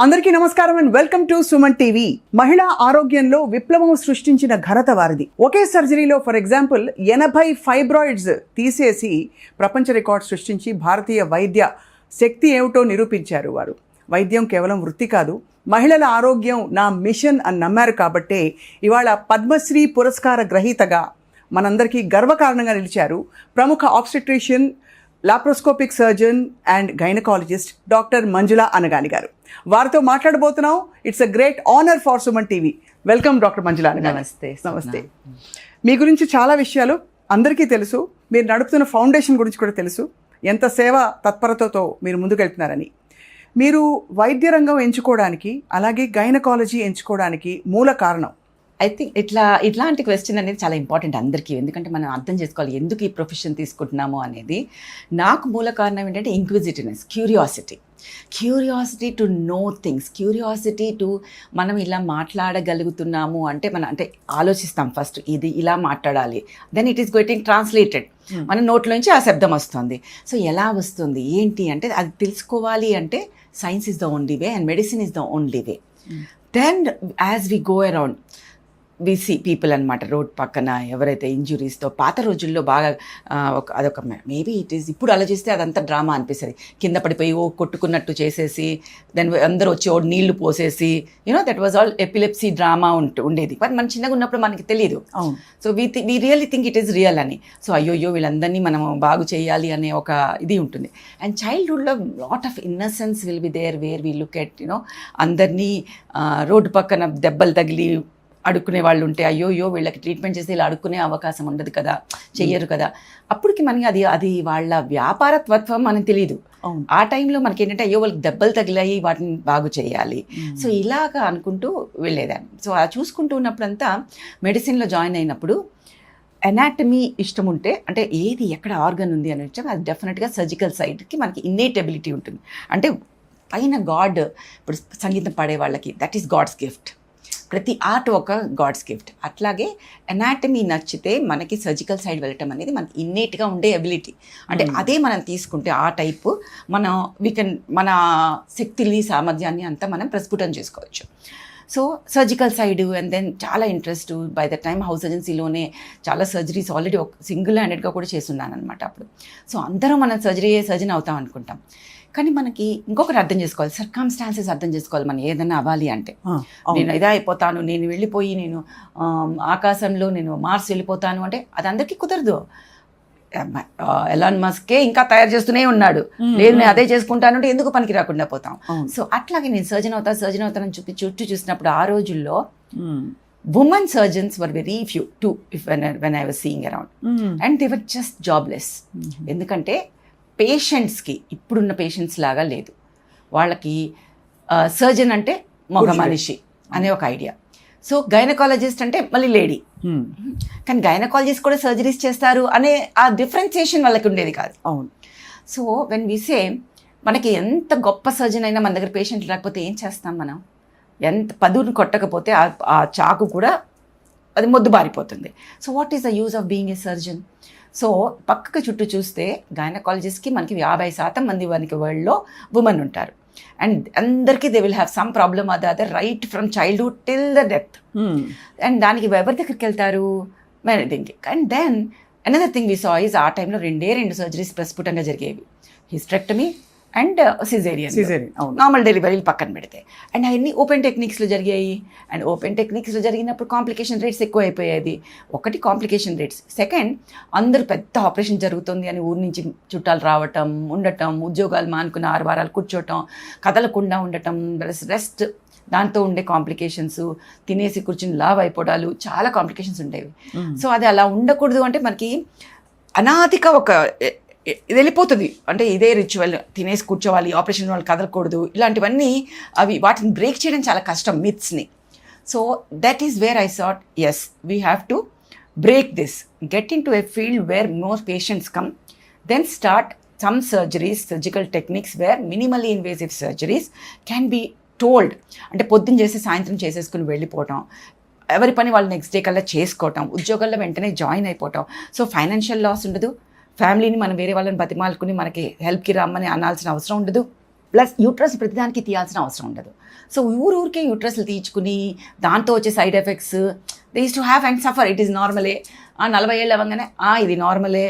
అందరికీ నమస్కారం and welcome to Suman TV. మహిళా ఆరోగ్యంలో విప్లవం సృష్టించిన ఘనత వారిది. ఒకే సర్జరీలో ఫర్ ఎగ్జాంపుల్ 80 ఫైబ్రాయిడ్స్ తీసేసి ప్రపంచ రికార్డ్ సృష్టించి భారతీయ వైద్య శక్తి ఏమిటో నిరూపించారు వారు. వైద్యం కేవలం వృత్తి కాదు, మహిళల ఆరోగ్యం నా మిషన్ అని నమ్మారు కాబట్టే ఇవాళ పద్మశ్రీ పురస్కార గ్రహీతగా మనందరికీ గర్వకారణంగా నిలిచారు ప్రముఖ obstetrician, laparoscopic surgeon and gynaecologist doctor Manjula Anagani గారు. వారితో మాట్లాడబోతున్నాం. It's a great honour for Suman TV. Welcome doctor Manjula Anagani. నమస్తే. నమస్తే. మీ గురించి చాలా విషయాలు అందరికీ తెలుసు. మీరు నడుపుతున్న ఫౌండేషన్ గురించి కూడా తెలుసు, ఎంత సేవ తత్పరతతో మీరు ముందుకెళ్తున్నారని. మీరు వైద్య రంగం ఎంచుకోవడానికి, అలాగే గైనకాలజీ ఎంచుకోవడానికి మూల కారణం? ఐ థింక్ ఇట్లాంటి క్వశ్చన్ అనేది చాలా ఇంపార్టెంట్ అందరికీ, ఎందుకంటే మనం అర్థం చేసుకోవాలి ఎందుకు ఈ ప్రొఫెషన్ తీసుకుంటున్నాము అనేది. నాకు మూల కారణం ఏంటంటే inquisitiveness, curiosity to know things, curiosity to మనం ఇలా మాట్లాడగలుగుతున్నాము అంటే అంటే ఆలోచిస్తాం ఫస్ట్, ఇది ఇలా మాట్లాడాలి, then it is getting translated, మన నోట్లోంచి ఆ శబ్దం వస్తుంది. సో ఎలా వస్తుంది ఏంటి అంటే అది తెలుసుకోవాలి అంటే science is the only way and medicine is the only way. Then as we go around we see people అనమాట, రోడ్ పక్కన ఎవరైతే ఇంజురీస్తో పాత రోజుల్లో బాగా అదొక మేబీ ఇట్ ఈస్, ఇప్పుడు ఆలోచిస్తే అదంతా డ్రామా అనిపిస్తుంది. కింద పడిపోయి కొట్టుకున్నట్టు చేసేసి దెన్ అందరూ వచ్చి నీళ్లు పోసేసి, that was all epilepsy drama ఉండేది. బట్ మనం చిన్నగా ఉన్నప్పుడు మనకి తెలియదు. So we really think it is real అని. సో అయ్యోయ్యో వీళ్ళందరినీ మనం బాగు చేయాలి అనే ఒక ఇది ఉంటుంది. అండ్ చైల్డ్హుడ్లో lot of innocence will be there where we look at అందరినీ రోడ్డు పక్కన దెబ్బలు తగిలి అడుక్కునే వాళ్ళు ఉంటే అయ్యోయ్యో వీళ్ళకి ట్రీట్మెంట్ చేస్తే ఇలా అడుక్కునే అవకాశం ఉండదు కదా, చెయ్యరు కదా. అప్పటికి మనకి అది వాళ్ళ వ్యాపారత్వం మనకు తెలియదు. ఆ టైంలో మనకి ఏంటంటే అయ్యో వాళ్ళకి దెబ్బలు తగిలాయి, వాటిని బాగు చేయాలి. సో ఇలాగా అనుకుంటూ వెళ్ళేదాన్ని. సో అలా చూసుకుంటూ ఉన్నప్పుడంతా మెడిసిన్లో జాయిన్ అయినప్పుడు ఎనాటమీ ఇష్టం ఉంటే, అంటే ఏది ఎక్కడ ఆర్గన్ ఉంది అని వచ్చాక అది డెఫినెట్గా సర్జికల్ సైడ్కి మనకి ఇన్నేట్ ఎబిలిటీ ఉంటుంది. అంటే పైన గాడ్, ఇప్పుడు సంగీతం పాడే వాళ్ళకి దట్ ఈస్ గాడ్స్ గిఫ్ట్, ప్రతి ఆర్ట్ ఒక గాడ్స్ గిఫ్ట్. అట్లాగే ఎనాటమీ నచ్చితే మనకి సర్జికల్ సైడ్ వెళ్ళటం అనేది మనకి ఇన్నేట్గా ఉండే ఎబిలిటీ. అంటే అదే మనం తీసుకుంటే ఆ టైపు మన శక్తిని, సామర్థ్యాన్ని అంతా మనం ప్రస్ఫుటం చేసుకోవచ్చు. So surgical side and then చాలా interest. By the time house సర్జెన్సీలోనే చాలా సర్జరీస్ ఆల్రెడీ సింగిల్ హ్యాండెడ్గా కూడా చేస్తున్నాను అనమాట అప్పుడు. సో అందరూ మనం సర్జన్ అవుతాం అనుకుంటాం, కానీ మనకి ఇంకొకటి అర్థం చేసుకోవాలి, సర్కమ్స్టాన్సెస్ అర్థం చేసుకోవాలి. మనం ఏదైనా అవ్వాలి అంటే, నేను ఇదే అయిపోతాను, నేను వెళ్ళిపోయి నేను ఆకాశంలో నేను మార్స్ వెళ్ళిపోతాను అంటే అది అందరికీ కుదరదు. ఎలాన్ మస్కే ఇంకా తయారు చేస్తూనే ఉన్నాడు, లేదు నేను అదే చేసుకుంటాను అంటే ఎందుకు పనికి రాకుండా పోతాం. సో అట్లాగే నేను సర్జన్ అవుతానని చుట్టూ చూసినప్పుడు ఆ రోజుల్లో women surgeons were very few to when I was seeing around, and they were just jobless. ఎందుకంటే పేషెంట్స్కి ఇప్పుడున్న పేషెంట్స్ లాగా లేదు. వాళ్ళకి సర్జన్ అంటే మగ మనిషి అనే ఒక ఐడియా. సో గైనకాలజిస్ట్ అంటే మళ్ళీ లేడీ, కానీ గైనకాలజిస్ట్ కూడా సర్జరీస్ చేస్తారు అనే ఆ డిఫరెన్సియేషన్ వాళ్ళకి ఉండేది కాదు. అవును. సో వెన్ వి సే మనకి ఎంత గొప్ప సర్జన్ అయినా మన దగ్గర పేషెంట్ లేకపోతే ఏం చేస్తాం మనం? ఎంత పదును కొట్టకపోతే ఆ చాకు కూడా అది మొద్దు బారిపోతుంది. So what is the use of being a surgeon? So పక్కకు చుట్టూ చూస్తే గైనకాలజిస్ట్కి మనకి 50% మంది మనకి వరల్డ్లో ఉమెన్ ఉంటారు. అండ్ అందరికీ they will have some problem other right from childhood till the death. And దానికి ఎవరి దగ్గరికి వెళ్తారు? దీనికి. And then another thing we saw is, ఆ టైంలో రెండు సర్జరీస్ ప్రస్ఫుటంగా జరిగేవి, హిస్టెక్టమీ అండ్ సిజేరియన్. నార్మల్ డెలివరీలు పక్కన పెడితే, అండ్ అవన్నీ ఓపెన్ టెక్నిక్స్లో జరిగాయి. అండ్ ఓపెన్ టెక్నిక్స్లో జరిగినప్పుడు కాంప్లికేషన్ రేట్స్ ఎక్కువ అయిపోయేది. ఒకటి కాంప్లికేషన్ రేట్స్, సెకండ్ అందరూ పెద్ద ఆపరేషన్ జరుగుతుంది అని ఊరి నుంచి చుట్టాలు రావటం, ఉండటం, ఉద్యోగాలు మానుకుని 6 వారాలు కూర్చోవటం, కదలకుండా ఉండటం, రెస్ట్, దాంతో ఉండే కాంప్లికేషన్స్, తినేసి కూర్చుని లావ్ అయిపోవడాలు, చాలా కాంప్లికేషన్స్ ఉండేవి. సో అది అలా ఉండకూడదు అంటే మనకి అనాదిగా ఒక ఇది వెళ్ళిపోతుంది. అంటే ఇదే రిచువల్, తినేసి కూర్చోవాలి, ఆపరేషన్ వాళ్ళు కదలకూడదు, ఇలాంటివన్నీ వాటిని బ్రేక్ చేయడం చాలా కష్టం, మిత్స్ని. So that is where I sat, yes we have to break this, get into a field where more patients come, then start some surgeries, surgical techniques where minimally invasive surgeries can be told. అంటే పొద్దున్న చేసి సాయంత్రం చేసేసుకుని వెళ్ళిపోవటం, ఎవరి పని వాళ్ళు next day కల్లా చేసుకోవటం, ఉద్యోగాల్లో వెంటనే జాయిన్ అయిపోవటం. సో ఫైనాన్షియల్ లాస్ ఉండదు, ఫ్యామిలీని మనం వేరే వాళ్ళని బతిమాలుకుని మనకి హెల్ప్కి రమ్మని అనాల్సిన అవసరం ఉండదు. ప్లస్ యూట్రస్ ప్రతిదానికి తీయాల్సిన అవసరం ఉండదు. సో ఊరికే యూట్రస్లు తీయించుకుని దాంతో వచ్చే side effects they use to have and suffer. It is నార్మలే. 40 ఏళ్ళు అవ్వగానే ఇది నార్మలే,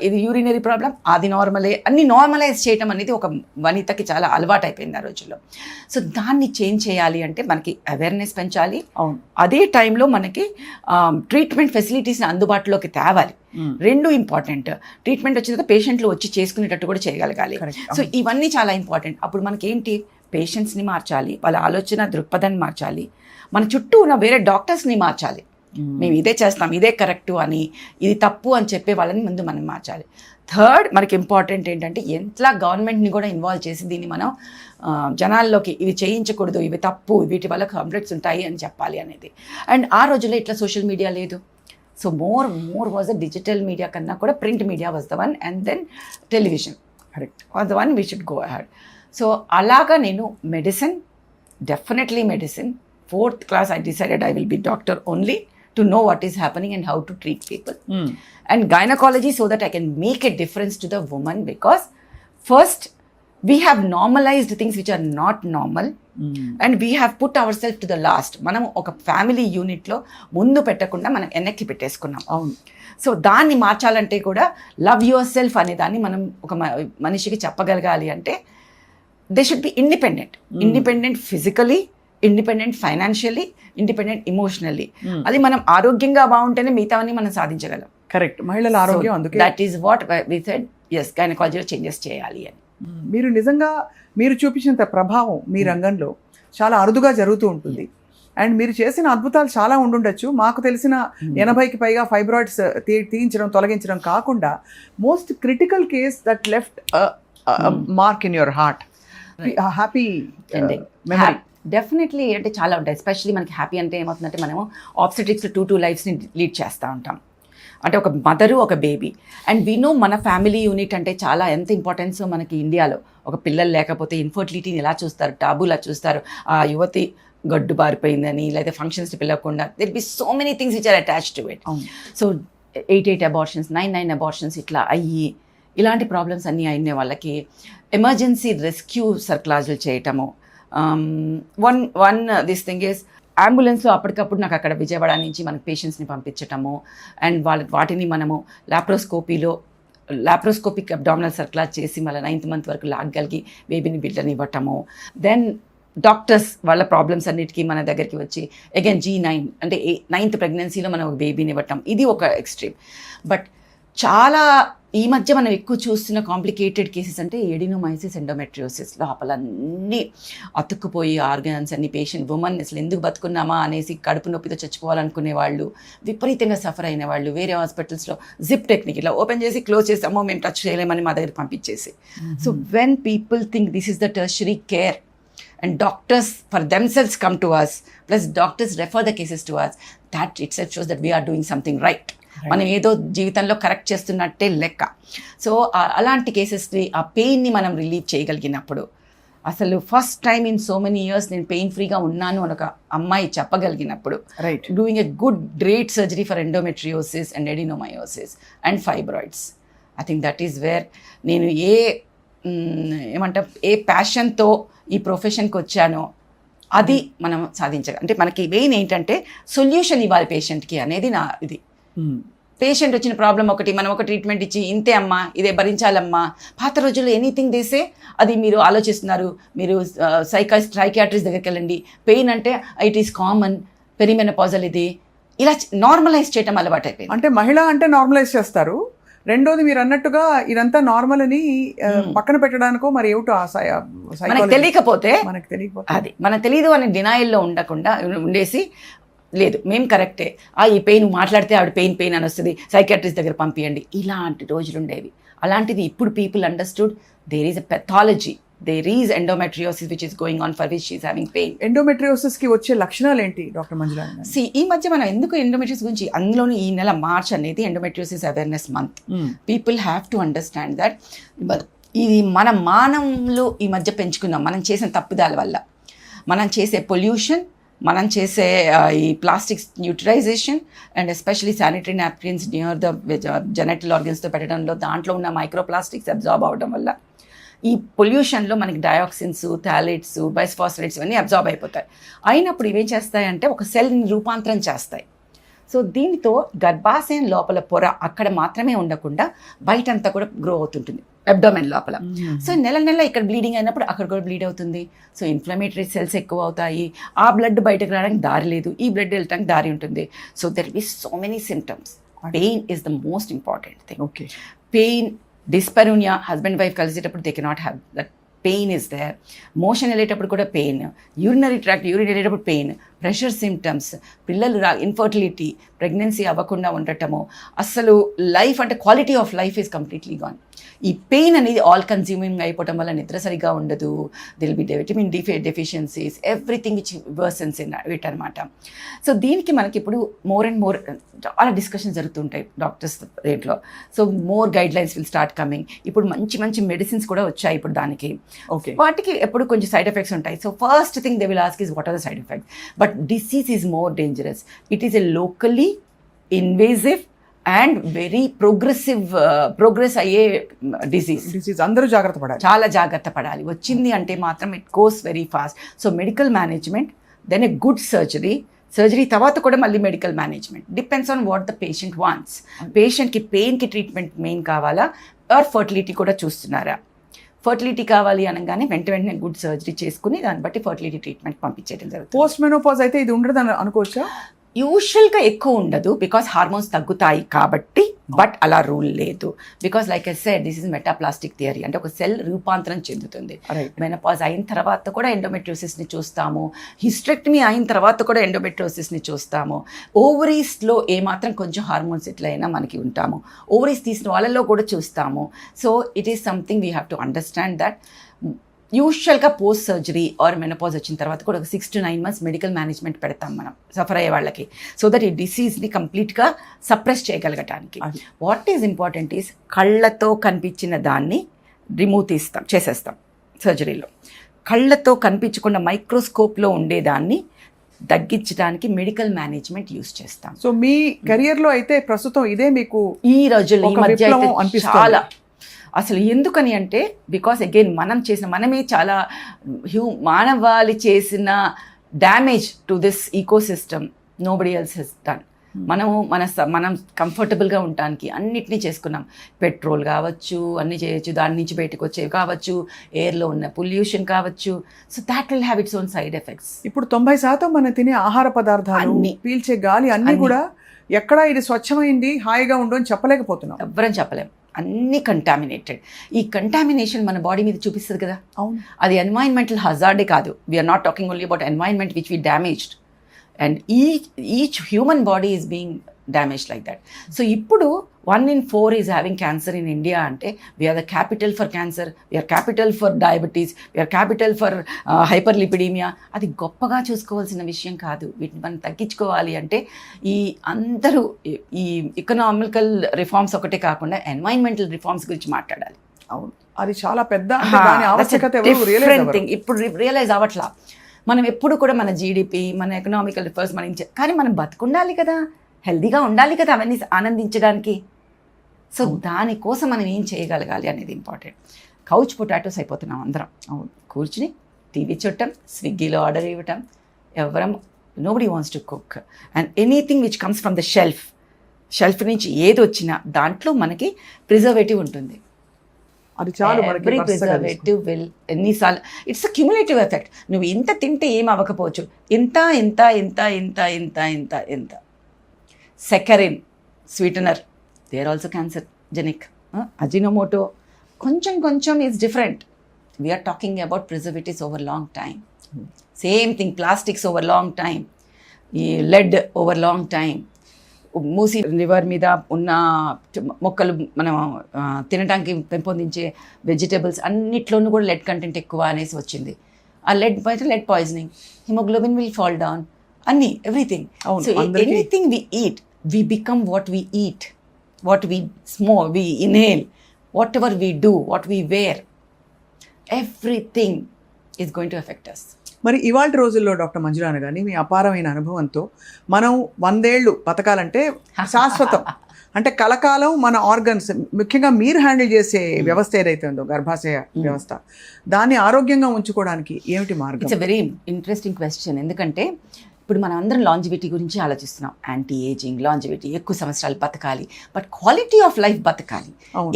ఇది యూరినరీ ప్రాబ్లం, అది నార్మలే, అన్ని నార్మలైజ్ చేయటం అనేది ఒక వనితకి చాలా అలవాటు అయిపోయింది ఆ రోజుల్లో. సో దాన్ని చేంజ్ చేయాలి అంటే మనకి అవేర్నెస్ పెంచాలి. అవును. అదే టైంలో మనకి ట్రీట్మెంట్ ఫెసిలిటీస్ని అందుబాటులోకి తేవాలి. రెండు ఇంపార్టెంట్. ట్రీట్మెంట్ వచ్చిన తర్వాత పేషెంట్లు వచ్చి చేసుకునేటట్టు కూడా చేయగలగాలి. సో ఇవన్నీ చాలా ఇంపార్టెంట్. అప్పుడు మనకి ఏంటి, పేషెంట్స్ని మార్చాలి, వాళ్ళ ఆలోచన దృక్పథాన్ని మార్చాలి, మన చుట్టూ ఉన్న వేరే డాక్టర్స్ని మార్చాలి. మేము ఇదే చేస్తాం, ఇదే కరెక్టు అని, ఇది తప్పు అని చెప్పే వాళ్ళని ముందు మనం మార్చాలి. థర్డ్ మనకి ఇంపార్టెంట్ ఏంటంటే ఎట్లా గవర్నమెంట్ని కూడా ఇన్వాల్వ్ చేసి దీన్ని మనం జనాల్లోకి ఇవి చేయించకూడదు, ఇవి తప్పు, వీటి వల్ల కంప్లైంట్స్ ఉంటాయి అని చెప్పాలి అనేది. అండ్ ఆ రోజుల్లో ఇట్లా సోషల్ మీడియా లేదు. So more was the digital media కన్నా కూడా print media was the one, and then television was the one we should go ahead. So అలాగా నేను medicine, definitely medicine. 4th class I decided I will be doctor only to know what is happening and how to treat people. And gynecology so that I can make a difference to the woman, because first we have normalized things which are not normal, and we have put ourselves to the last. మనం ఒక family యూనిట్లో ముందు పెట్టకుండా మనం వెనక్కి పెట్టేసుకున్నాం. అవును. So దాన్ని మార్చాలంటే కూడా లవ్ యువర్ సెల్ఫ్ అనే దాన్ని మనం ఒక మనిషికి చెప్పగలగాలి అంటే they should be independent physically, independent financially, independent emotionally. అది మనం ఆరోగ్యంగా బాగుంటేనే మిగతావన్నీ మనం సాధించగలం. కరెక్ట్. మహిళల ఆరోగ్యం అందుకే that is what we said, yes, గైనకాలజీలో చేంజెస్ చేయాలి అని. మీరు నిజంగా మీరు చూపించినంత ప్రభావం మీ రంగంలో చాలా అరుదుగా జరుగుతూ ఉంటుంది. అండ్ మీరు చేసిన అద్భుతాలు చాలా ఉండుండొచ్చు. మాకు తెలిసిన 80కి పైగా ఫైబ్రాయిడ్స్ తీయించడం, తొలగించడం కాకుండా most critical case that left mark in your heart. Happy memory. Definitely అంటే చాలా ఉంటాయి. ఎస్పెషల్లీ మనకి హ్యాపీ అంటే ఏమవుతుందంటే మనము ఆబ్స్టెట్రిక్స్లో 2 లైఫ్స్ని లీడ్ చేస్తూ ఉంటాం. అంటే ఒక మదరు, ఒక బేబీ. అండ్ వీ నో మన ఫ్యామిలీ యూనిట్ అంటే చాలా ఎంత ఇంపార్టెన్స్ మనకి ఇండియాలో. ఒక పిల్లలు లేకపోతే ఇన్ఫర్టిలిటీని ఎలా చూస్తారు, టాబులా చూస్తారు. ఆ యువతి గడ్డు బారిపోయిందని, లేదా ఫంక్షన్స్ని పిలవకుండా, there be so many things which are attached to it. So 8 abortions, 9 abortions ఇట్లా అయ్యి ఇలాంటి ప్రాబ్లమ్స్ అన్నీ అయిన వాళ్ళకి ఎమర్జెన్సీ రెస్క్యూ సర్క్లాజులు చేయటము. వన్ దిస్ థింగ్ ఈస్ అంబులెన్స్లో అప్పటికప్పుడు నాకు అక్కడ విజయవాడ నుంచి మనకు పేషెంట్స్ని పంపించటము, అండ్ వాటిని మనము లాప్రోస్కోపిక్ అబ్డామినల్ సర్క్లాజ్ చేసి మళ్ళీ 9th month వరకు లాగగలిగి బేబీని బిడ్డని ఇవ్వటము. దెన్ డాక్టర్స్ వాళ్ళ ప్రాబ్లమ్స్ అన్నిటికీ మన దగ్గరికి వచ్చి అగైన్ G9 అంటే 9th ప్రెగ్నెన్సీలో మనం ఒక బేబీని ఇవ్వటం, ఇది ఒక ఎక్స్ట్రీమ్. బట్ చాలా ఈ మధ్య మనం ఎక్కువ చూస్తున్న కాంప్లికేటెడ్ కేసెస్ అంటే ఎడినోమైసిస్, ఎండోమెట్రియోసిస్. లోపలన్నీ అతుక్కుపోయి ఆర్గన్స్ అన్ని, పేషెంట్ ఉమెన్ అసలు ఎందుకు బతుకున్నామా అనేసి కడుపు నొప్పితో చచ్చిపోవాలనుకునే వాళ్ళు, విపరీతంగా సఫర్ అయిన వాళ్ళు, వేరే హాస్పిటల్స్లో జిప్ టెక్నిక్ ఇలా ఓపెన్ చేసి క్లోజ్ చేసి అమ్మో మేము టచ్ చేయలేమని మా దగ్గరికి పంపించేసి. So when people think this is the tertiary care and doctors for themselves come to us, plus doctors refer the cases to us, that itself shows that we are doing something right. మనం ఏదో జీవితంలో correct చేస్తున్నట్టే లెక్క. So అలాంటి కేసెస్ని, ఆ పెయిన్ని మనం relieve చేయగలిగినప్పుడు, అసలు first time in so many years నేను పెయిన్ ఫ్రీగా ఉన్నాను అని ఒక అమ్మాయి చెప్పగలిగినప్పుడు, right, doing a good great surgery for endometriosis and adenomyosis and fibroids, I think that is where నేను ఏ ప్యాషన్తో ఈ ప్రొఫెషన్కి వచ్చానో అది మనం సాధించాలి. అంటే మనకి మెయిన్ ఏంటంటే సొల్యూషన్ ఇవ్వాలి పేషెంట్కి అనేది నా ఇది. పేషెంట్ వచ్చిన ప్రాబ్లం ఒకటి, మనం ఒక ట్రీట్మెంట్ ఇచ్చి ఇంతే అమ్మా, ఇదే భరించాలమ్మా. పాత రోజుల్లో ఎనీథింగ్ చేసే అది మీరు ఆలోచిస్తున్నారు, మీరు సైకియాట్రిస్ట్ దగ్గరికి వెళ్ళండి, పెయిన్ అంటే ఇట్ ఈస్ కామన్, పెరిమెనోపాజల్ ఇది, ఇలా నార్మలైజ్ చేయటం అలవాటు అయిపోయింది. అంటే మహిళ అంటే నార్మలైజ్ చేస్తారు. రెండోది మీరు అన్నట్టుగా ఇదంతా నార్మల్ అని పక్కన పెట్టడానికో మరి ఏమిటో మనకు తెలియకపోతే అది మనకు తెలియదు అని డినాయిల్లో ఉండేసి లేదు మేము కరెక్టే, ఈ పెయిన్ మాట్లాడితే ఆవిడ పెయిన్ అని వస్తుంది, సైకియాట్రిస్ట్ దగ్గర పంపించండి, ఇలాంటి రోజులు ఉండేవి. అలాంటిది ఇప్పుడు people understood there is a pathology, there is endometriosis which is going on for which she is having pain. Endometriosis కి వచ్చే లక్షణాలు ఏంటి డాక్టర్ మంజుల? ఈ మధ్య మనం ఎందుకు ఎండోమెట్రియోసిస్ గురించి, అందులోని ఈ నెల మార్చ్ అనేది endometriosis awareness month. People have to understand that ఇది మన మానవులు ఈ మధ్య పెంచుకున్నాం, మనం చేసిన తప్పిదాల వల్ల, మనం చేసే పొల్యూషన్, మనం చేసే ఈ plastics utilization and especially sanitary napkins near the genital ఆర్గన్స్తో పెట్టడంలో దాంట్లో ఉన్న మైక్రో ప్లాస్టిక్స్ అబ్జార్బ్ అవడం వల్ల ఈ పొల్యూషన్లో మనకి డయాక్సిన్స్, థాలేట్స్, బైస్ఫాస్ఫేట్స్ ఇవన్నీ అబ్జార్బ్ అయిపోతాయి. అయినప్పుడు ఇవేం చేస్తాయంటే ఒక సెల్ని రూపాంతరం చేస్తాయి. సో దీనితో గర్భాశయం లోపల పొర అక్కడ మాత్రమే ఉండకుండా బయటంతా కూడా గ్రో అవుతుంటుంది, అబ్డోమెన్ లోపల. సో నెల ఇక్కడ బ్లీడింగ్ అయినప్పుడు అక్కడ కూడా బ్లీడ్ అవుతుంది. సో ఇన్ఫ్లమేటరీ సెల్స్ ఎక్కువ అవుతాయి, ఆ బ్లడ్ బయటకు రావడానికి దారి లేదు, ఈ బ్లడ్ వెళ్ళడానికి దారి ఉంటుంది. So there be so many symptoms. Pain is the most important thing. Okay, pain, dyspareunia, husband wife కలిసేటప్పుడు they cannot have that. Pain is there. Motion వెళ్ళేటప్పుడు కూడా పెయిన్, యూరినరీ ట్రాక్ట్ యూరిన్ వెళ్ళేటప్పుడు పెయిన్, ప్రెషర్ సిమ్టమ్స్, పిల్లలు infertility, pregnancy అవ్వకుండా ఉండటము, అసలు life అంటే quality of life is completely gone. ఈ పెయిన్ అనేది ఆల్ కన్స్యూమింగ్ అయిపోవటం వల్ల నిద్ర సరిగా ఉండదు, there'll be vitamin D deficiencies, everything which worsens in it అనమాట. సో దీనికి మనకి ఇప్పుడు మోర్ అండ్ మోర్ చాలా డిస్కషన్ జరుగుతుంటాయి డాక్టర్స్ రేట్లో. So more guide lines will start coming. ఇప్పుడు మంచి మంచి మెడిసిన్స్ కూడా వచ్చాయి ఇప్పుడు దానికి. ఓకే, వాటికి ఎప్పుడు కొంచెం సైడ్ ఎఫెక్ట్స్ ఉంటాయి. So first thing they will ask is what are the side effects. But disease is more dangerous. It is a locally invasive and very progress అయ్యే డిసీజ్. అందరూ జాగ్రత్త పడాలి, చాలా జాగ్రత్త పడాలి. వచ్చింది అంటే మాత్రం it goes very fast. So medical management, then a good surgery తర్వాత కూడా మళ్ళీ medical management, depends on what the patient wants. పేషెంట్కి పెయిన్కి ట్రీట్మెంట్ మెయిన్ కావాలా, ఆర్ ఫర్టిలిటీ కూడా చూస్తున్నారా? ఫర్టిలిటీ కావాలి అనగానే వెంటనే గుడ్ సర్జరీ చేసుకుని దాన్ని బట్టి ఫర్టిలిటీ ట్రీట్మెంట్ పంపించేయడం జరుగుతుంది. పోస్ట్ మెనోపాజ్ అయితే ఇది ఉండదు అనుకోవచ్చా? యూజువల్గా ఎక్కువ ఉండదు, బికాస్ హార్మోన్స్ తగ్గుతాయి కాబట్టి. బట్ అలా రూల్ లేదు, because like I said this is metaplastic theory. అంటే ఒక సెల్ రూపాంతరం చెందుతుంది. మెనోపాజ్ అయిన తర్వాత కూడా ఎండోమెట్రియోసిస్ని చూస్తాము, హిస్టెక్టమీ అయిన తర్వాత కూడా ఎండోమెట్రియోసిస్ని చూస్తాము. ఓవరీస్లో ఏమాత్రం కొంచెం హార్మోన్స్ ఎట్లయినా మనకి ఉంటాము, ఓవరీస్ తీసిన వాళ్ళలో కూడా చూస్తాము. So it is something we have to understand that. యూజువల్గా పోస్ట్ సర్జరీ ఆర్ మెనోపాజ్ వచ్చిన తర్వాత కూడా ఒక 6 to 9 months మెడికల్ మేనేజ్మెంట్ పెడతాం మనం సఫర్ అయ్యే వాళ్ళకి, సో దట్ ఈ డిసీజ్ని కంప్లీట్గా సప్రెస్ చేయగలగటానికి. వాట్ ఈజ్ ఇంపార్టెంట్ ఈజ్ కళ్ళతో కనిపించిన దాన్ని చేసేస్తాం సర్జరీలో. కళ్ళతో కనిపించకుండా మైక్రోస్కోప్లో ఉండేదాన్ని తగ్గించడానికి మెడికల్ మేనేజ్మెంట్ యూస్ చేస్తాం. సో మీ కెరియర్లో అయితే ప్రస్తుతం ఇదే మీకు ఈ రోజుల్లో ఈ మధ్య అయితే చాలా అసలు ఎందుకని అంటే బికాస్ అగైన్ మనమే చాలా మానవాళి చేసిన damage to this ecosystem nobody else has done. మనం కంఫర్టబుల్గా ఉండటానికి అన్నిటినీ చేసుకున్నాం. పెట్రోల్ కావచ్చు, అన్నీ చేయొచ్చు, దాని నుంచి బయటకు వచ్చేవి కావచ్చు, ఎయిర్లో ఉన్న పొల్యూషన్ కావచ్చు. So that will have its own side effects. ఇప్పుడు 90% మనం తినే ఆహార పదార్థాలు, పీల్చే గాలి అన్నీ కూడా ఎక్కడ ఇది స్వచ్ఛమైంది హాయిగా ఉండు అని చెప్పలేకపోతున్నాం, ఎవ్వరం చెప్పలేం. అన్నీ కంటామినేటెడ్. ఈ కంటామినేషన్ మన బాడీ మీద చూపిస్తుంది కదా. అవును, అది ఎన్వైరన్మెంటల్ హజార్డే కాదు. We are not talking only about environment which we damaged, and each human body is being damage like that. So ఇప్పుడు 1 in 4 is having cancer in India అంటే we are the capital for cancer, we are capital for diabetes, we are capital for hyperlipidaemia. అది గొప్పగా చూసుకోవాల్సిన విషయం కాదు. వీటిని మనం తగ్గించుకోవాలి అంటే ఈ అందరూ ఈ ఎకనామికల్ రిఫార్మ్స్ ఒకటే కాకుండా ఎన్వైరన్మెంటల్ రిఫార్మ్స్ గురించి మాట్లాడాలి. అవును, అది చాలా పెద్ద ఆవశ్యకత. ఇప్పుడు రియలైజ్ అవ్వట్లా. మనం ఎప్పుడు కూడా మన జీడిపి, మన ఎకనామికల్ రిఫార్మ్స్ కానీ మనం బతుకుండాలి కదా, హెల్దీగా ఉండాలి కదా అవన్నీ ఆనందించడానికి. సో దానికోసం మనం ఏం చేయగలగాలి అనేది ఇంపార్టెంట్. కౌచ్ పొటాటోస్ అయిపోతున్నాం అందరం. అవును, కూర్చుని టీవీ చూడటం, స్విగ్గీలో ఆర్డర్ ఇవ్వటం, ఎవరం nobody wants to cook. And anything which comes from the shelf నుంచి ఏది వచ్చినా దాంట్లో మనకి ప్రిజర్వేటివ్ ఉంటుంది. అది చాలు. ప్రిజర్వేటివ్ విల్ ఎన్నిసార్లు ఇట్స్ అ క్యుములేటివ్ ఎఫెక్ట్. నువ్వు ఇంత తింటే ఏం అవ్వకపోవచ్చు, ఇంత saccharin sweetener, they are also carcinogenic. Ajinomoto కొంచెం is different. We are talking about preservatives over long time. Same thing plastics over long time, ఈ lead over long time. Musi river మీద ఉన్న మొక్కలు మనం తినడానికి పెంపొందించే వెజిటేబుల్స్ అన్నిట్లోనూ కూడా లెడ్ కంటెంట్ ఎక్కువ అనేసి వచ్చింది. ఆ lead poisoning, haemoglobin will fall down, అన్నీ everything. So anything we eat, we become what we eat, what we smoke, we inhale, whatever we do, what we wear, everything is going to effect us. మరి ఇవాళ రోజుల్లో doctor మంజులాన గారిని మీ అపారమైన అనుభవంతో మనం 100 ఏళ్ళు బతకాలంటే శాశ్వతం అంటే కలకాలం మన ఆర్గన్స్, ముఖ్యంగా మీరు హ్యాండిల్ చేసే వ్యవస్థ ఏదైతే ఉందో గర్భాశయ వ్యవస్థ, దాన్ని ఆరోగ్యంగా ఉంచుకోవడానికి ఏమిటి మార్గం? It's a very interesting question. ఎందుకంటే ఇప్పుడు మనం అందరం లాంజివిటీ గురించి ఆలోచిస్తున్నాం. యాంటీ ఏజింగ్, లాంజివిటీ, ఎక్కువ సంవత్సరాలు బతకాలి, బట్ క్వాలిటీ ఆఫ్ లైఫ్ బతకాలి.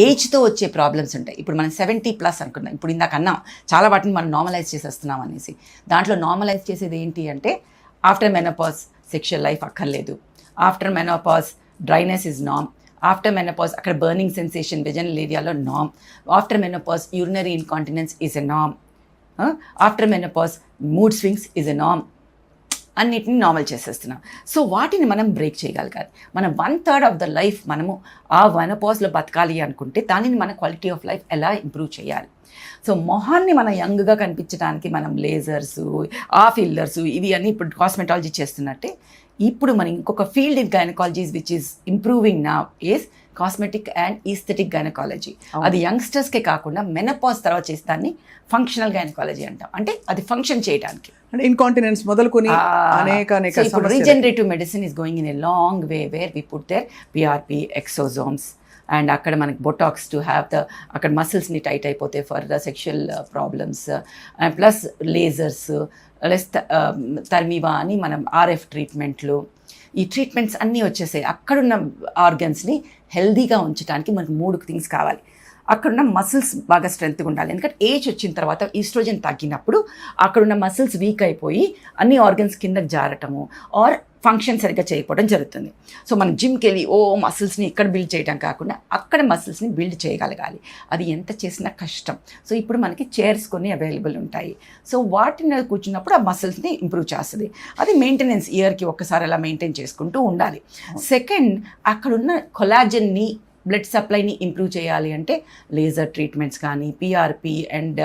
ఏజ్తో వచ్చే ప్రాబ్లమ్స్ ఉంటాయి. ఇప్పుడు మనం 70+ అనుకున్నాం, ఇప్పుడు ఇందాక అన్నాం చాలా వాటిని మనం నార్మలైజ్ చేసేస్తున్నాం అనేసి. దాంట్లో నార్మలైజ్ చేసేది ఏంటి అంటే ఆఫ్టర్ మెనోపాజ్ సెక్షువల్ లైఫ్ అక్కర్లేదు, after menopause dryness is norm, after menopause అక్కడ బర్నింగ్ సెన్సేషన్ వెజనల్ ఏరియాలో norm, after menopause urinary incontinence is a norm, after menopause mood swings is a norm. అన్నిటిని నార్మల్ చేసేస్తున్నాం. So వాటిని మనం break చేయగలగాలి. మనం 1/3 of the life మనము ఆ మెనోపాజ్లో బతకాలి అనుకుంటే దానిని మన క్వాలిటీ ఆఫ్ లైఫ్ ఎలా ఇంప్రూవ్ చేయాలి? సో మొహాన్ని మనం యంగ్గా కనిపించడానికి మనం లేజర్స్, ఫిల్లర్స్, ఇవి అన్నీ ఇప్పుడు కాస్మెటాలజీ చేస్తున్నట్టే ఇప్పుడు మనం ఇంకొక field in gynaecologies which is improving now is cosmetic and aesthetic gynaecology. అది యంగ్స్టర్స్కే కాకుండా మెనోపాజ్ తర్వాత చేస్తాన్ని ఫంక్షనల్ గైనకాలజీ అంటాం. అంటే అది ఫంక్షన్ చేయడానికి, అంటే ఇన్కాంటినెన్స్ మొదలుకొని అనేక ఇప్పుడు regenerative medicine is going in a long way where we put there PRP, exosomes, and అక్కడ మనకి బొటాక్స్ టు హ్యావ్ ద అక్కడ మసిల్స్ని టైట్ అయిపోతే for the sexual problems, plus lasers, less తర్మీవా అని మనం ఆర్ఎఫ్ ట్రీట్మెంట్లు, ఈ ట్రీట్మెంట్స్ అన్నీ వచ్చేసాయి. అక్కడున్న ఆర్గన్స్ని హెల్దీగా ఉంచడానికి మనకు 3 థింగ్స్ కావాలి. అక్కడున్న మసిల్స్ బాగా స్ట్రెంత్గా ఉండాలి. ఎందుకంటే ఏజ్ వచ్చిన తర్వాత ఈస్ట్రోజన్ తగ్గినప్పుడు అక్కడున్న మసిల్స్ వీక్ అయిపోయి అన్ని ఆర్గన్స్ కిందకి జారటము ఆర్ ఫంక్షన్ సరిగ్గా చేయకపోవడం జరుగుతుంది. సో మనం జిమ్కి వెళ్ళి మసిల్స్ని ఇక్కడ బిల్డ్ చేయడం కాకుండా అక్కడ మసిల్స్ని బిల్డ్ చేయగలగాలి. అది ఎంత చేసినా కష్టం. సో ఇప్పుడు మనకి చైర్స్ కొన్ని అవైలబుల్ ఉంటాయి. సో వాటిని కూర్చున్నప్పుడు ఆ మసిల్స్ని ఇంప్రూవ్ చేస్తుంది. అది మెయింటెనెన్స్, ఇయర్కి ఒక్కసారి అలా మెయింటైన్ చేసుకుంటూ ఉండాలి. సెకండ్, అక్కడున్న కొలాజన్ని, బ్లడ్ సప్లైని ఇంప్రూవ్ చేయాలి అంటే లేజర్ ట్రీట్మెంట్స్ కానీ, PRP and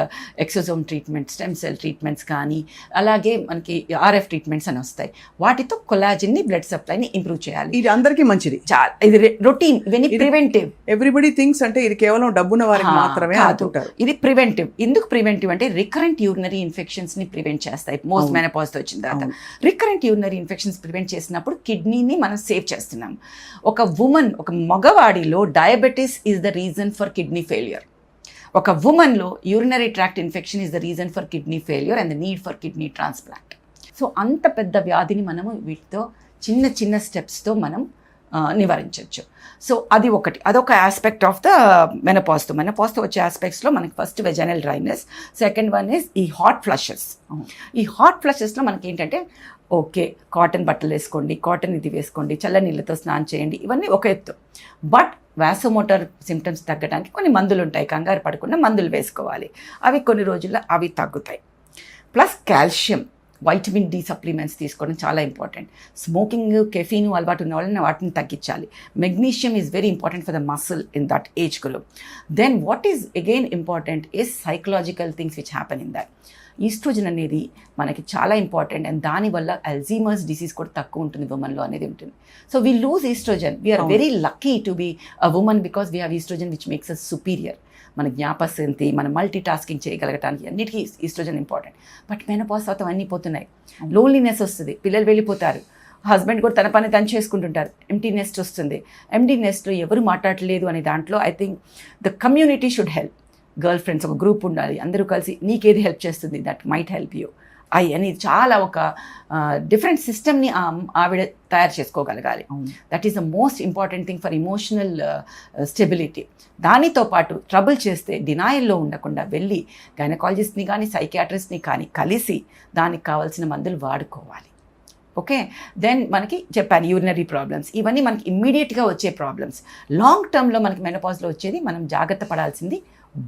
exosome treatments, stem cell treatments కానీ, అలాగే మనకి ఆర్ఎఫ్ ట్రీట్మెంట్స్ అని వస్తాయి. వాటితో కొలాజిన్ని, బ్లడ్ సప్లైని ఇంప్రూవ్ చేయాలి. ఇది అందరికీ మంచిది. చాలా ఇది రొటీన్, ఇవన్నీ ప్రివెంటివ్. ఎవ్రీబడి థింక్స్ అంటే ఇది కేవలం డబ్బున్న వారికి మాత్రమే అనుకుంటారు. ఇది ప్రివెంటివ్. ఎందుకు ప్రివెంటివ్ అంటే రికరెంట్ యూరినరీ ఇన్ఫెక్షన్స్ని ప్రివెంట్ చేస్తాయి. మోస్ట్ మెనోపాజ్తో వచ్చిన తర్వాత రికరెంట్ యూరినరీ ఇన్ఫెక్షన్స్ ప్రివెంట్ చేసినప్పుడు కిడ్నీని మనం సేవ్ చేస్తున్నాం. ఒక మగవాడిలో diabetes is the reason for kidney failure. ఒక ఉమెన్లో urinary tract infection is the reason for kidney failure and the need for kidney transplant. So అంత పెద్ద వ్యాధిని మనము వీటితో చిన్న చిన్న స్టెప్స్తో మనం నివారించవచ్చు. సో అది ఒకటి, అదొక ఆస్పెక్ట్ ఆఫ్ ద మెనోపాజ్తో వచ్చే ఆస్పెక్ట్స్లో మనకి first vaginal dryness, second one is ఈ హాట్ ఫ్లషెస్. ఈ హాట్ ఫ్లషెస్లో మనకి ఏంటంటే ఓకే, కాటన్ బట్టలు వేసుకోండి, కాటన్ ఇది వేసుకోండి, చల్ల నీళ్ళతో స్నానం చేయండి, ఇవన్నీ ఒక ఎత్తు. బట్ వాసోమోటార్ సిమ్టమ్స్ తగ్గడానికి కొన్ని మందులు ఉంటాయి, కంగారు పడకుండా మందులు వేసుకోవాలి. అవి కొన్ని రోజుల్లో అవి తగ్గుతాయి. Plus calcium, vitamin D supplements తీసుకోవడం చాలా ఇంపార్టెంట్. స్మోకింగ్, కెఫీన్ అలవాటు ఉన్న వాళ్ళని వాటిని తగ్గించాలి. Magnesium is very important for the muscle in that age group. Then what is again important is psychological things which happen in that. Estrogen అనేది మనకి చాలా ఇంపార్టెంట్ అండ్ దానివల్ల అల్జీమర్స్ డిసీజ్ కూడా తక్కువ ఉంటుంది ఉమెన్లో అనేది ఉంటుంది. So we lose estrogen. We're very lucky to be a women because we have estrogen which makes us superior. మన జ్ఞాపశక్తి, మన మల్టీ టాస్కింగ్ చేయగలగటానికి అన్నిటికీ ఈస్ట్రోజన్ ఇంపార్టెంట్. బట్ మెనోపాజ్ తర్వాత అన్నీ పోతున్నాయి. లోన్లీనెస్ వస్తుంది, పిల్లలు వెళ్ళిపోతారు, హస్బెండ్ కూడా తన పని తను చేసుకుంటుంటారు, ఎంటీ నెస్ట్ వస్తుంది. ఎంటీ నెస్ట్లో ఎవరు మాట్లాడలేదు అనే దాంట్లో I think the community should help. Girl friends ఒక గ్రూప్ ఉండాలి, అందరూ కలిసి నీకేది హెల్ప్ చేస్తుంది, దట్ మైట్ హెల్ప్ యూ. అనేది చాలా ఒక డిఫరెంట్ సిస్టమ్ని ఆవిడ తయారు చేసుకోగలగాలి. That is the most important thing for emotional stability. దానితో పాటు ట్రబుల్ చేస్తే డినాయల్లో ఉండకుండా వెళ్ళి గైనకాలజిస్ట్ని కానీ సైకియాట్రిస్ట్ని కానీ కలిసి దానికి కావాల్సిన మందులు వాడుకోవాలి. ఓకే, దెన్ మనకి చెప్పాను యూరినరీ ప్రాబ్లమ్స్, ఇవన్నీ మనకి ఇమ్మీడియట్గా వచ్చే ప్రాబ్లమ్స్. లాంగ్ టర్మ్లో మనకి మెనోపాజ్లో వచ్చేది మనం జాగ్రత్త పడాల్సింది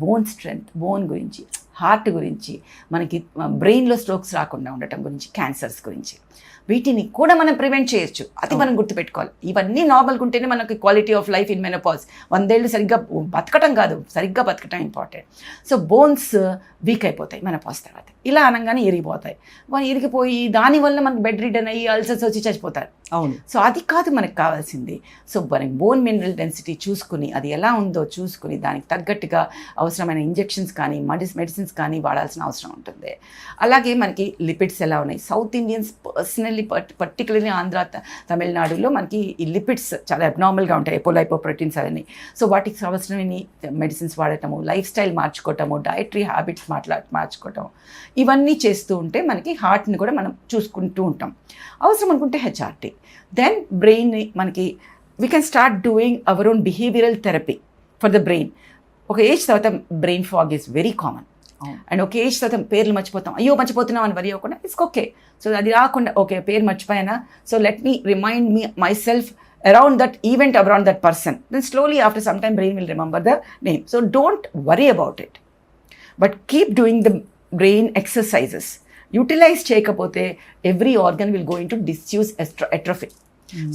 బోన్ స్ట్రెంగ్త్, బోన్ గురించి, హార్ట్ గురించి, మనకి బ్రెయిన్లో స్ట్రోక్స్ రాకుండా ఉండటం గురించి, క్యాన్సర్స్ గురించి, వీటిని కూడా మనం ప్రివెంట్ చేయొచ్చు. అది మనం గుర్తుపెట్టుకోవాలి. ఇవన్నీ నార్మల్గా ఉంటేనే మనకి quality of life in menopause. 100 ఏళ్ళు సరిగ్గా బతకటం కాదు, సరిగ్గా బతకటం ఇంపార్టెంట్. సో బోన్స్ వీక్ అయిపోతాయి మెనోపాజ్ తర్వాత, ఇలా అనగానే ఇరిగిపోతాయి. ఇరిగిపోయి దానివల్ల మనకు బెడ్ రిడన్ అయ్యి అల్సర్స్ వచ్చి చచ్చిపోతారు. అవును. సో అది కాదు మనకు కావాల్సింది. సో మనకి బోన్ మినరల్ డెన్సిటీ చూసుకుని అది ఎలా ఉందో చూసుకుని దానికి తగ్గట్టుగా అవసరమైన ఇంజెక్షన్స్ కానీ మెడిసిన్స్ మెడిసిన్స్ కానీ వాడాల్సిన అవసరం ఉంటుంది. అలాగే మనకి లిపిడ్స్ ఎలా ఉన్నాయి, south Indians personally particularly Andhra తమిళనాడులో మనకి ఈ లిపిడ్స్ చాలా అబ్నార్మల్గా ఉంటాయి, ఎపోలైపోప్రోటీన్స్ అవన్నీ. సో వాటికి అవసరమైన మెడిసిన్స్ వాడటము, లైఫ్ స్టైల్ మార్చుకోవటము, డైటరీ హ్యాబిట్స్ మార్చుకోవటం, ఇవన్నీ చేస్తూ ఉంటే మనకి హార్ట్ని కూడా మనం చూసుకుంటూ ఉంటాం. అవసరం అనుకుంటే హెచ్ఆర్టీ. దెన్ బ్రెయిన్ మనకి we can start doing our own behavioural therapy for the brain. ఒక ఏజ్ తర్వాత brain fog is very common. And ఒక ఏజ్ తర్వాత పేర్లు మర్చిపోతాం, అయ్యో మర్చిపోతున్నాం అని వరి అవ్వకుండా ఇట్స్ ఓకే. సో అది రాకుండా ఓకే పేరు మర్చిపోయానా, so let me remind me myself around that event, around that person. Then slowly after some time brain will remember the name. So don't worry about it, but keep doing the brain exercises. Utilize చేయకపోతే every organ will go into disuse atrophy.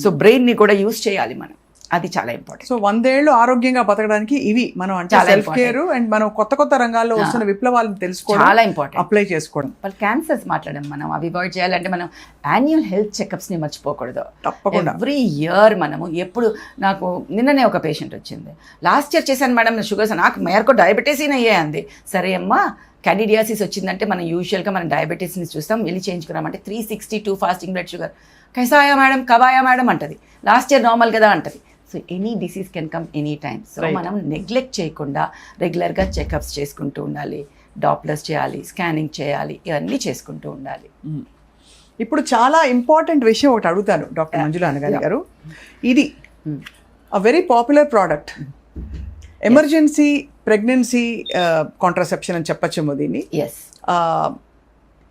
So brain ని కూడా use చేయాలి మనం, అది చాలా important. So 100 ఏళ్ళు ఆరోగ్యంగా బతకడానికి ఇవి మనం అంటే సెల్ఫ్ కేర్ అండ్ మనం కొత్త రంగాల్లో వస్తున్న విప్లవాలను తెలుసుకోవడం చాలా ఇంపార్టెంట్, అప్లై చేసుకోవడం. వాళ్ళు క్యాన్సర్స్ మాట్లాడడం మనం అవి అవాయిడ్ చేయాలంటే మనం యాన్యువల్ హెల్త్ చెకప్స్ని మర్చిపోకూడదు. తప్పకుండా ఎవ్రీ ఇయర్ మనము ఎప్పుడు, నాకు నిన్ననే ఒక పేషెంట్ వచ్చింది, లాస్ట్ ఇయర్ చేశాను మేడం షుగర్స్, నాకు మేరకు డయాబెటీస్ అయ్యే అంది. సరే అమ్మా క్యాండిడియాసిస్ వచ్చిందంటే మనం యూజువల్గా మనం డయాబెటీస్ని చూస్తాం, వెళ్ళి చేయించుకున్నామంటే 362 ఫాస్టింగ్ బ్లడ్ షుగర్, కైసాయా మేడం కబాయా మేడం అంటది, లాస్ట్ ఇయర్ నార్మల్ కదా అంటది. So any disease can come any time. So మనం నెగ్లెక్ట్ చేయకుండా రెగ్యులర్గా చెకప్స్ చేసుకుంటూ ఉండాలి, డాప్లర్స్ చేయాలి, స్కానింగ్ చేయాలి, ఇవన్నీ చేసుకుంటూ ఉండాలి. ఇప్పుడు చాలా ఇంపార్టెంట్ విషయం ఒకటి అడుగుతాను డాక్టర్ మంజులా అనగాని గారు. ఇది very popular product, emergency pregnancy contraception అని చెప్పచ్చేమో దీన్ని. ఎస్.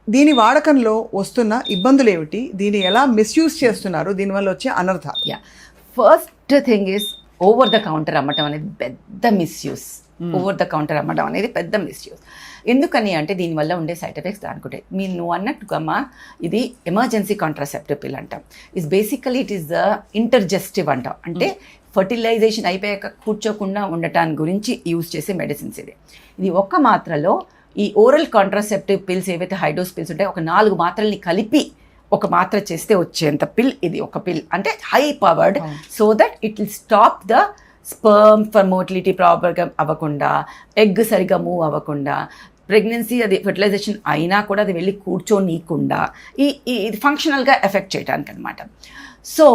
దీని వాడకంలో వస్తున్న ఇబ్బందులు ఏమిటి, దీన్ని ఎలా మిస్యూజ్ చేస్తున్నారు, దీనివల్ల వచ్చే అనర్థాలు? First thing is over the counter అమ్మటం అనేది పెద్ద మిస్యూజ్. ఓవర్ ద కౌంటర్ అమ్మటం అనేది పెద్ద మిస్యూజ్. ఎందుకని అంటే దీనివల్ల ఉండే సైడ్ ఎఫెక్ట్స్ దానికుంటే నువ్వు అన్నట్టుగా ఇది ఎమర్జెన్సీ కాంట్రాసెప్టివ్ పిల్ అంటాం. Is basically it is the interceptive అంటాం, అంటే ఫర్టిలైజేషన్ అయిపోయాక కూర్చోకుండా ఉండటానికి గురించి యూజ్ చేసే మెడిసిన్స్. ఇది ఒక్క మాత్రలో ఈ ఓరల్ కాంట్రాసెప్టివ్ పిల్స్ ఏవైతే హైడోస్ పిల్స్ ఉంటాయో ఒక 4 మాత్రల్ని కలిపి ఒక మాత్ర చేస్తే వచ్చేంత పిల్ ఇది ఒక పిల్, అంటే high powered, so that it will stop the sperm for motility ప్రాపర్గా అవ్వకుండా, ఎగ్ సరిగా మూవ్ అవ్వకుండా, ప్రెగ్నెన్సీ అది ఫెర్టిలైజేషన్ అయినా కూడా అది వెళ్ళి కూర్చోనీయకుండా ఇది ఫంక్షనల్గా ఎఫెక్ట్ చేయడానికి అనమాట. సో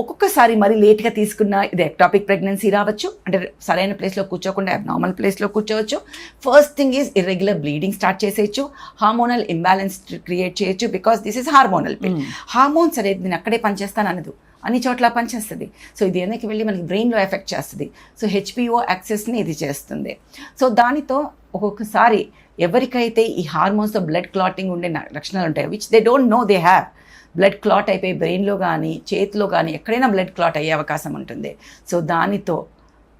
ఒక్కొక్కసారి మరి లేట్గా తీసుకున్న ఇది ఎక్టాపిక్ ప్రెగ్నెన్సీ రావచ్చు, అంటే సరైన ప్లేస్లో కూర్చోకుండా అబ్నార్మల్ ప్లేస్లో కూర్చోవచ్చు. First thing is irregular bleeding start చేసేయచ్చు, హార్మోనల్ ఇంబ్యాలెన్స్ క్రియేట్ చేయొచ్చు, బికాస్ దిస్ ఇస్ హార్మోనల్ పిల్. హార్మోన్స్ అనేది నేను అక్కడే పనిచేస్తాను అనదు, అన్ని చోట్ల పనిచేస్తుంది. సో ఇది ఎందుకు వెళ్ళి మనకి బ్రెయిన్లో ఎఫెక్ట్ చేస్తుంది. సో హెచ్పిఓ యాక్సెస్ని ఇది చేస్తుంది. సో దానితో ఒక్కొక్కసారి ఎవరికైతే ఈ హార్మోన్స్తో బ్లడ్ క్లాటింగ్ ఉండే లక్షణాలు ఉంటాయి, which they don't know they have, blood clot అయిపోయి బ్రెయిన్లో కానీ చేతిలో కానీ ఎక్కడైనా బ్లడ్ క్లాట్ అయ్యే అవకాశం ఉంటుంది. సో దానితో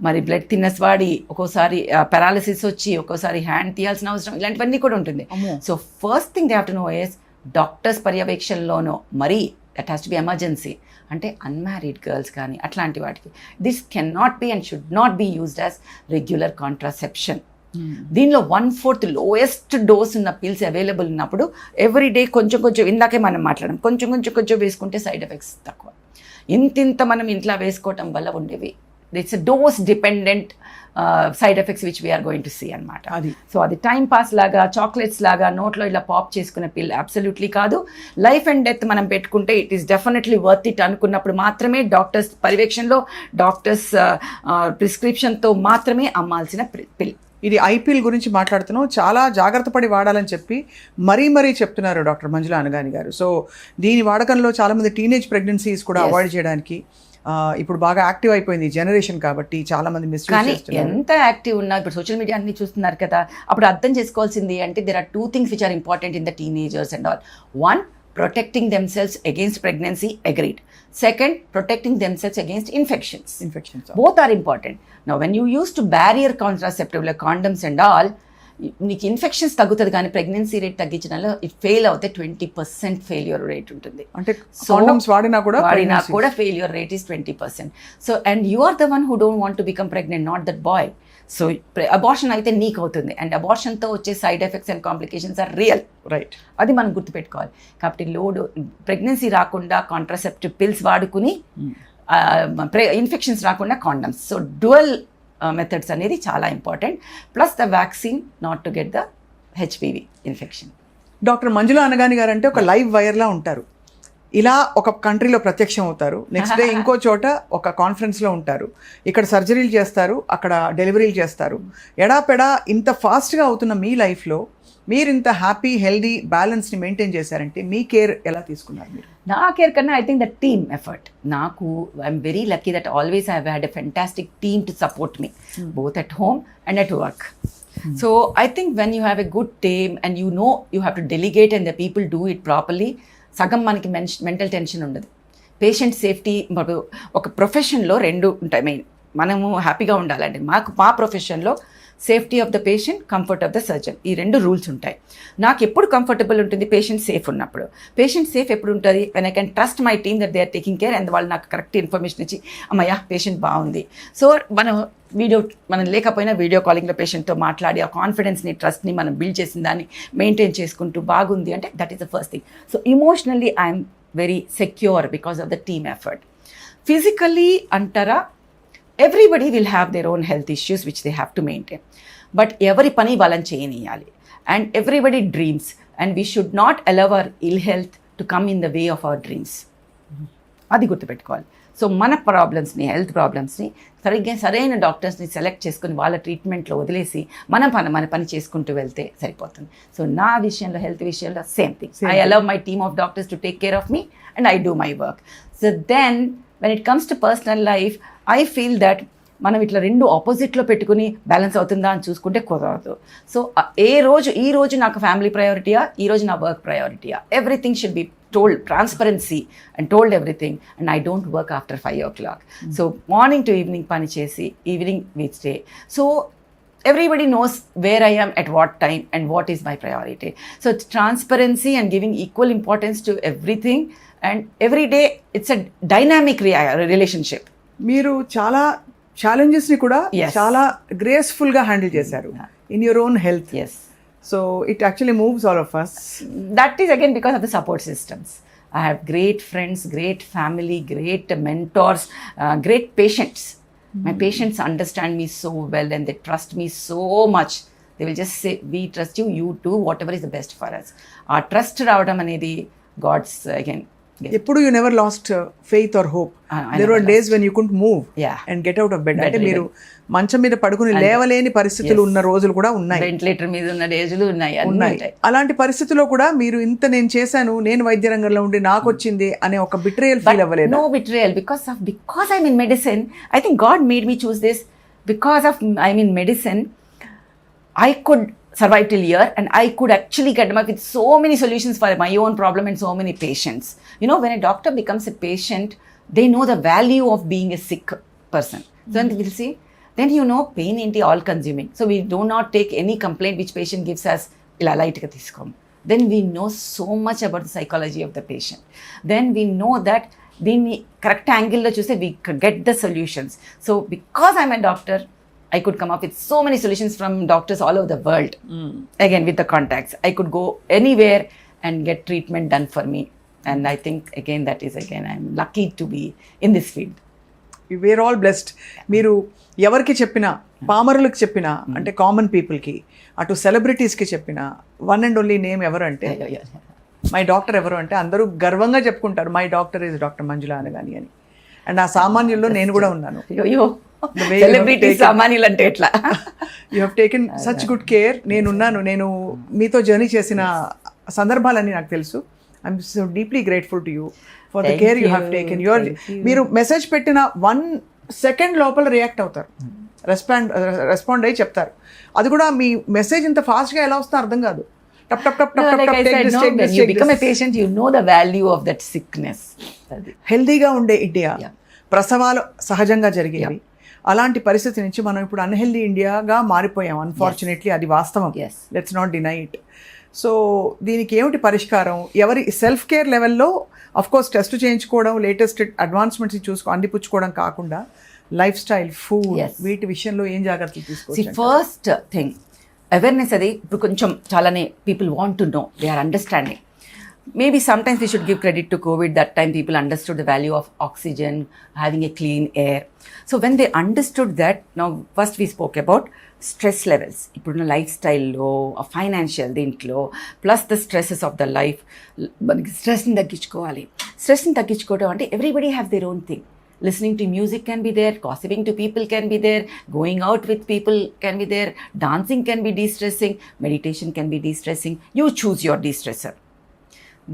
మరి బ్లడ్ థిన్నెస్ వాడి ఒక్కోసారి పారాలిసిస్ వచ్చి ఒక్కోసారి హ్యాండ్ తీయాల్సిన అవసరం, ఇలాంటివన్నీ కూడా ఉంటుంది. So first thing they have to know is doctors పర్యవేక్షణలోనో మరీ that has to be emergency, అంటే అన్మ్యారీడ్ గర్ల్స్ కానీ అట్లాంటి వాటికి this can not be and should not be used as regular contraception. దీనిలో 1/4 లోయెస్ట్ డోస్ ఉన్న పిల్స్ అవైలబుల్ ఉన్నప్పుడు every day కొంచెం ఇందాకే మనం మాట్లాడాం, కొంచెం వేసుకుంటే సైడ్ ఎఫెక్ట్స్ తక్కువ. ఇంత మనం ఇంట్లో వేసుకోవటం వల్ల ఉండేవి it's dose dependent side effects which we're going to see అనమాట. సో అది టైం పాస్ లాగా, చాక్లెట్స్ లాగా నోట్లో ఇలా పాప్ చేసుకునే పిల్ అబ్సల్యూట్లీ కాదు. లైఫ్ అండ్ డెత్ మనం పెట్టుకుంటే it is definitely worth it అనుకున్నప్పుడు మాత్రమే డాక్టర్స్ పర్యవేక్షణలో, డాక్టర్స్ ప్రిస్క్రిప్షన్తో మాత్రమే అమ్మాల్సిన పిల్. ఇది ఐపీఎల్ గురించి మాట్లాడుతున్నాం, చాలా జాగ్రత్త పడి వాడాలని చెప్పి మరీ చెప్తున్నారు డాక్టర్ మంజులా అనగాని గారు. సో దీని వాడకంలో చాలామంది టీనేజ్ ప్రెగ్నెన్సీస్ కూడా అవాయిడ్ చేయడానికి ఇప్పుడు బాగా యాక్టివ్ అయిపోయింది జనరేషన్, కాబట్టి చాలా మంది మిస్యూజ్ చేస్తున్నారు. ఎంత యాక్టివ్ ఉన్నా ఇప్పుడు సోషల్ మీడియా అన్ని చూస్తున్నారు కదా, అప్పుడు అర్థం చేసుకోవాల్సింది అంటే there are 2 things which are important in the teenagers and all. One, protecting themselves against pregnancy, agreed. Second, protecting themselves against infections. Both are important. Now when you use to barrier contraceptive like condoms and all, నీకు infections తగ్గుతుంది కానీ pregnancy rate తగ్గించడంలో it fail అవుతే 20% failure rate ఉంటుంది. అంటే condoms వాడినా కూడా failure rate is 20%. So and you are the one who don't want to become pregnant, not that boy. So abortion అయితే నీకు అవుతుంది, అండ్ అబార్షన్తో వచ్చే side effects and complications are real, right? అది మనం గుర్తుపెట్టుకోవాలి. కాబట్టి ప్రెగ్నెన్సీ రాకుండా కాంట్రాసెప్టివ్ పిల్స్ వాడుకుని ఇన్ఫెక్షన్స్ రాకుండా కాండమ్స్. సో డ్యువల్ మెథడ్స్ అనేది చాలా important. Plus the vaccine not to get the HPV infection. Doctor Manjula Anagani గారు అంటే ఒక లైవ్ వైర్లా ఉంటారు. ఇలా ఒక కంట్రీలో ప్రత్యక్షం అవుతారు, నెక్స్ట్ డే ఇంకో చోట ఒక కాన్ఫరెన్స్లో ఉంటారు, ఇక్కడ సర్జరీలు చేస్తారు, అక్కడ డెలివరీలు చేస్తారు. ఎడాపెడా ఇంత ఫాస్ట్గా అవుతున్న మీ లైఫ్లో మీరు ఇంత హ్యాపీ హెల్దీ బ్యాలెన్స్ని మెయింటైన్ చేశారంటే మీ కేర్ ఎలా తీసుకున్నారు మీరు? నా కేర్ కన్నా I think the team effort. నాకు I'm very lucky that always I had a fantastic team to support me both at home and at work. So I think when you have a good team and you know you have to delegate and the people do it properly, సగం మనకి mental tension ఉండదు. Patient safety ఒక ప్రొఫెషన్లో రెండు ఉంటాయి main. మనము హ్యాపీగా ఉండాలండి. మా ప్రొఫెషన్లో safety of the patient, comfort of the surgeon, ఈ రెండు రూల్స్ ఉంటాయి. నాకు ఎప్పుడు కంఫర్టబుల్ ఉంటుంది పేషెంట్ సేఫ్ ఉన్నప్పుడు. పేషెంట్ సేఫ్ ఎప్పుడు ఉంటుంది when I can trust my team that they are taking care and వాళ్ళు నాకు కరెక్ట్ ఇన్ఫర్మేషన్ ఇచ్చి అమ్మయ్యా పేషెంట్ బాగుంది. సో మనం లేకపోయినా వీడియో కాలింగ్లో పేషెంట్తో మాట్లాడి ఆ కాన్ఫిడెన్స్ని, ట్రస్ట్ని మనం బిల్డ్ చేసిన దాన్ని మెయింటైన్ చేసుకుంటూ బాగుంది అంటే that is the first thing. So emotionally I'm very secure because of the team effort. Physically అంటారా, everybody will have their own health issues which they have to maintain. But ఎవరి పని వాళ్ళని చేయనియాలి. And everybody dreams and we should not allow our ill health to come in the way of our dreams. అది గుర్తుపెట్టుకోవాలి. So మన ప్రాబ్లమ్స్ని, health ప్రాబ్లమ్స్ని సరైన డాక్టర్స్ని సెలెక్ట్ చేసుకుని వాళ్ళ ట్రీట్మెంట్లో వదిలేసి మన పని చేసుకుంటూ వెళ్తే సరిపోతుంది. సో నా విషయంలో, హెల్త్ విషయంలో same thing. I allow my team of doctors to take care of me and I do my work. So then when it comes to personal life, I feel that మనం ఇట్లా రెండు ఆపోజిట్లో పెట్టుకుని balance అవుతుందా అని చూసుకుంటే కుదరదు. సో ఈ రోజు నాకు ఫ్యామిలీ ప్రయారిటీయా, ఈ రోజు నా వర్క్ ప్రయారిటీయా, everything should be told transparency and told everything, and I don't work after 5 o'clock. So morning to evening pani chesi, evening we stay. So everybody knows where I am at what time and what is my priority. So it's transparency and giving equal importance to everything, and every day it's a dynamic relationship. మీరు చాలా ఛాలెంజెస్ని కూడా Yes. చాలా గ్రేస్ఫుల్గా handle చేశారు in your own health. Yes. So it actually moves all of us. That is again because of the support systems. I have great friends, great family, great mentors, great patients. My patients understand me so well and they trust me so much. They will just say, we trust you, you do whatever is the best for us. Our trust రావడం అనేది God's again. ఎప్పుడు you never lost faith or hope. There were days when you could move and get out of bed. అంటే మీరు మంచం మీద పడుకుని లేవలేని పరిస్థితులు ఉన్న రోజులు కూడా ఉన్నాయి, వెంటిలేటర్ మీద ఉన్న డేజులు ఉన్నాయి. అలాంటి పరిస్థితుల్లో కూడా మీరు ఇంత నేను చేశాను, నేను వైద్య రంగంలో ఉండి నాకు వచ్చింది అనే ఒక బిట్రేయల్ ఫీల్ అవ్వలేదు? No betrayal because I'm in medicine. I think God made me choose this because of I'm in medicine. I could survive till here and I could actually get up with so many solutions for my own problem and so many patients. You know, when a doctor becomes a patient, they know the value of being a sick person. So then we'll see, then you know pain ain't all consuming. So we do not take any complaint which patient gives us ila light ga tiskom. Then we know so much about the psychology of the patient. Then we know that దీన్ని correct యాంగిల్లో చూస్తే we could get the solutions. So because I'm a doctor, I could come up with so many solutions from doctors all over the world. Again, with the contacts, I could go anywhere and get treatment done for me. And I think again that is I'm lucky to be in this field. We're all blessed. మీరు ఎవరికి చెప్పినా, పామరులకు చెప్పినా, అంటే common పీపుల్కి, అటు సెలబ్రిటీస్కి చెప్పినా, one and only name ఎవరు అంటే మై డాక్టర్ ఎవరు అంటే అందరూ గర్వంగా చెప్పుకుంటారు, my doctor is doctor Manjula అనగాని అని. అండ్ ఆ సామాన్యుల్లో నేను కూడా ఉన్నాను. సెలబ్రిటీ సామాన్యులు అంటే ఎట్లా? You have taken such good care. నేను మీతో జర్నీ చేసిన సందర్భాలన్నీ నాకు తెలుసు. I'm so deeply grateful to you for the care you have taken. మీరు మెసేజ్ పెట్టిన 1 second లోపల రియాక్ట్ అవుతారు, రెస్పాండ్ అయ్యి చెప్తారు. అది కూడా మీ మెసేజ్ ఇంత ఫాస్ట్గా ఎలా వస్తుందో అర్థం కాదు. టప్ టప్ టప్ టప్ like I said, no, when you become a patient, you know the value of that sickness. హెల్దీగా ఉండే ఇండియా, ప్రసవాలు సహజంగా జరిగేవి. అలాంటి పరిస్థితి నుంచి మనం ఇప్పుడు అన్హెల్దీ ఇండియాగా మారిపోయాం. అన్ఫార్చునేట్లీ అది వాస్తవం. Let's not deny it. So దీనికి ఏమిటి పరిష్కారం? ఎవరి సెల్ఫ్ కేర్ లెవెల్లో అఫ్కోర్స్ టెస్ట్ చేయించుకోవడం, లేటెస్ట్ అడ్వాన్స్మెంట్స్ అందిపుచ్చుకోవడం కాకుండా లైఫ్ స్టైల్, ఫుడ్, వీటి విషయంలో ఏం జాగ్రత్తలు తీసుకోవచ్చు? First thing awareness. అది ఇప్పుడు కొంచెం చాలానే people want to know, they are understanding. Maybe sometimes we should give credit to COVID. That time people understood the value of oxygen, having a clean air. So when they understood that, now first we spoke about stress levels ఇప్పుడున్న life స్టైల్లో financial దీంట్లో plus the stresses of the life, మనకి స్ట్రెస్ని తగ్గించుకోవాలి. స్ట్రెస్ని తగ్గించుకోవడం అంటే everybody have their own thing. Listening to music can be there, gossiping to people can be there, going out with people can be there, dancing can be de-stressing, meditation can be de-stressing. You choose your de-stressor.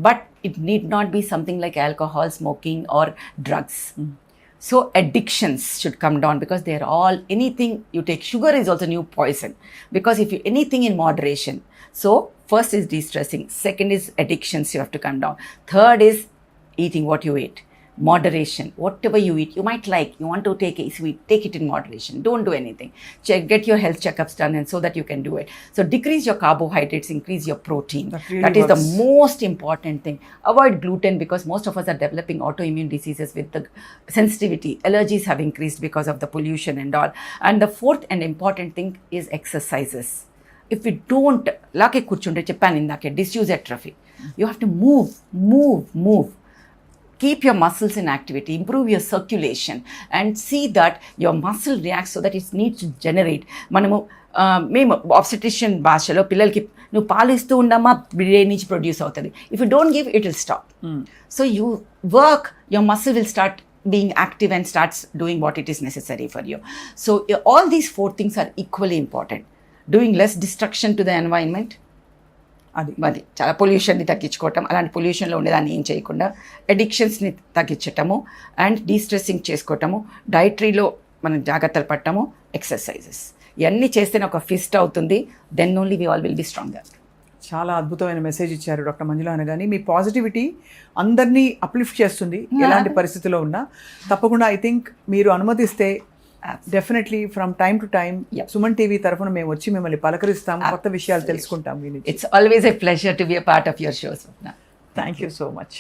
But it need not be something like alcohol, smoking or drugs. So addictions should come down because they are all, anything you take, sugar is also new poison because if you anything in moderation. So first is de-stressing, second is addictions you have to come down, third is eating what you eat. Moderation, whatever you eat, you might like, you want to take a sweet, take it in moderation, don't do anything. Get your health checkups done and so that you can do it. So decrease your carbohydrates, increase your protein. That is the most important thing. Avoid gluten because most of us are developing autoimmune diseases with the sensitivity. Allergies have increased because of the pollution and all. And the fourth and important thing is exercises. If we don't, like kurchunde cheppan indake, disuse atrophy. You have to move. Keep your muscles in activity, improve your circulation and see that your muscle reacts so that it needs to generate. మనము మేము obstetrician భాషలో పిల్లలకి నువ్వు పాలిస్తూ ఉండమ్మా brain నుంచి produce అవుతుంది. If you don't give it will stop. So you work, your muscle will start being active and starts doing what it is necessary for you. So all these four things are equally important. Doing less destruction to the environment, అది చాలా పొల్యూషన్ని తగ్గించుకోవటం, అలాంటి పొల్యూషన్లో ఉండేదాన్ని ఏం చేయకుండా అడిక్షన్స్ని తగ్గించటము and destressing చేసుకోవటము, డైటరీలో మనం జాగ్రత్తలు పడటము, exercises, ఇవన్నీ చేస్తేనే ఒక ఫిస్ట్ అవుతుంది. Then only we all will be stronger. చాలా అద్భుతమైన మెసేజ్ ఇచ్చారు డాక్టర్ మంజుల అనగాని. మీ పాజిటివిటీ అందరినీ అప్లిఫ్ట్ చేస్తుంది ఎలాంటి పరిస్థితిలో ఉన్నా. తప్పకుండా ఐ థింక్ మీరు అనుమతిస్తే definitely from time to time Suman TV తరఫున మేము వచ్చి మిమ్మల్ని పలకరిస్తాం, కొత్త విషయాలు తెలుసుకుంటాం. It's always a pleasure to be a part of your shows. Thank you so much.